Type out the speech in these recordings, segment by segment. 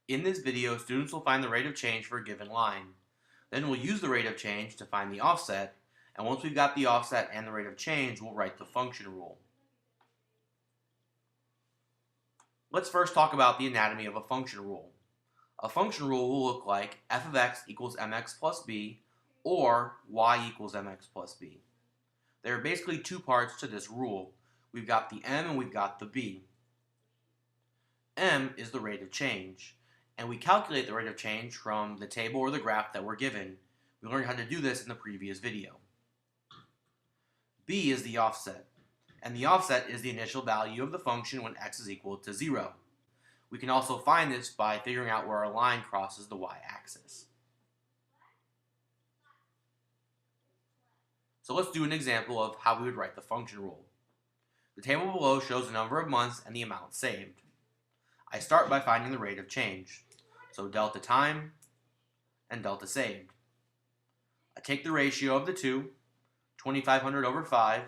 In this video, students will find the rate of change for a given line. Then we'll use the rate of change to find the offset, and once we've got the offset and the rate of change, we'll write the function rule. Let's first talk about the anatomy of a function rule. A function rule will look like f of x equals mx plus b, or y equals mx plus b. There are basically two parts to this rule. We've got the m and we've got the b. M is the rate of change, and we calculate the rate of change from the table or the graph that we're given. We learned how to do this in the previous video. B is the offset, and the offset is the initial value of the function when x is equal to 0. We can also find this by figuring out where our line crosses the y-axis. So let's do an example of how we would write the function rule. The table below shows the number of months and the amount saved. I start by finding the rate of change, so delta time and delta saved. I take the ratio of the two, 2,500 over 5,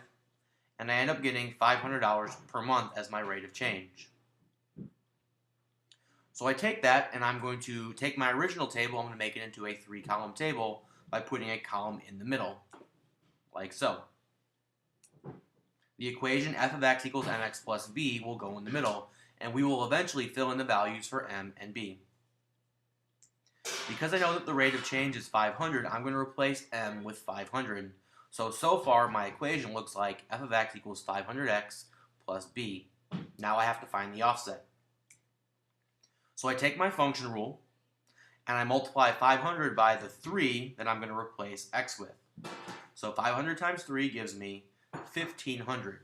and I end up getting $500 per month as my rate of change. So I take that and I'm going to take my original table, I'm going to make it into a 3-column table by putting a column in the middle, like so. The equation f of x equals mx plus b will go in the middle, and we will eventually fill in the values for m and b. Because I know that the rate of change is 500, I'm going to replace m with 500. So far my equation looks like f of x equals 500x plus b. Now I have to find the offset. So I take my function rule, and I multiply 500 by the 3 that I'm going to replace x with. So 500 times 3 gives me 1,500.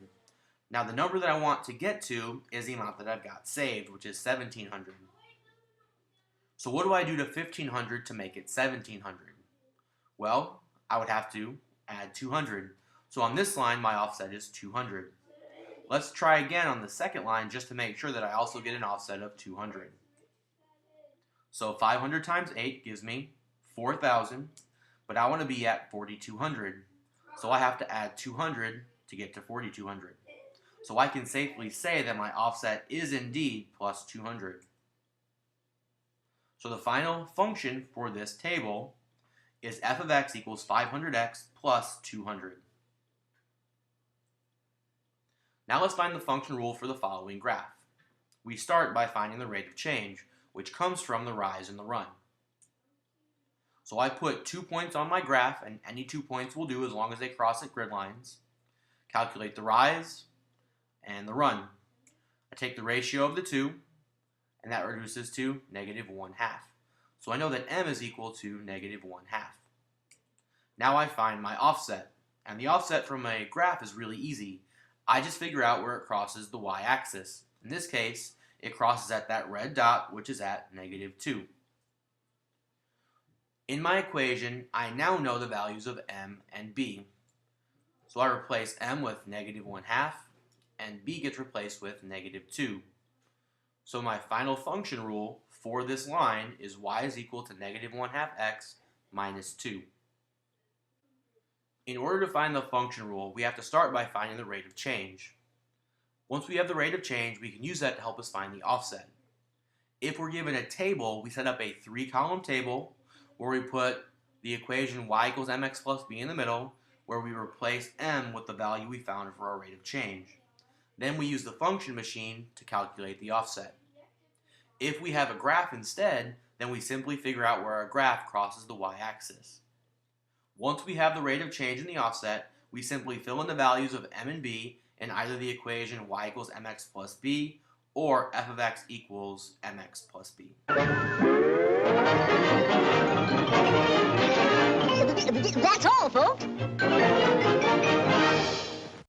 Now the number that I want to get to is the amount that I've got saved, which is 1,700. So what do I do to 1,500 to make it 1,700? Well, I would have to add 200. So on this line, my offset is 200. Let's try again on the second line just to make sure that I also get an offset of 200. So 500 times 8 gives me 4,000, but I want to be at 4,200. So I have to add 200 to get to 4,200. So I can safely say that my offset is indeed plus 200. So the final function for this table is f of x equals 500x plus 200. Now let's find the function rule for the following graph. We start by finding the rate of change, which comes from the rise and the run. So I put 2 points on my graph, and any 2 points will do as long as they cross at grid lines. Calculate the rise and the run. I take the ratio of the two, and that reduces to -1/2. So I know that m is equal to -1/2. Now I find my offset, and the offset from a graph is really easy. I just figure out where it crosses the y-axis. In this case, it crosses at that red dot, which is at -2. In my equation, I now know the values of m and b. So I replace m with -1/2, and b gets replaced with -2. So my final function rule for this line is y is equal to -1/2x minus 2. In order to find the function rule, we have to start by finding the rate of change. Once we have the rate of change, we can use that to help us find the offset. If we're given a table, we set up a 3-column table where we put the equation y equals mx plus b in the middle, where we replace m with the value we found for our rate of change. Then we use the function machine to calculate the offset. If we have a graph instead, then we simply figure out where our graph crosses the y-axis. Once we have the rate of change in the offset, we simply fill in the values of m and b in either the equation y equals mx plus b or f of x equals mx plus b. That's all, folks.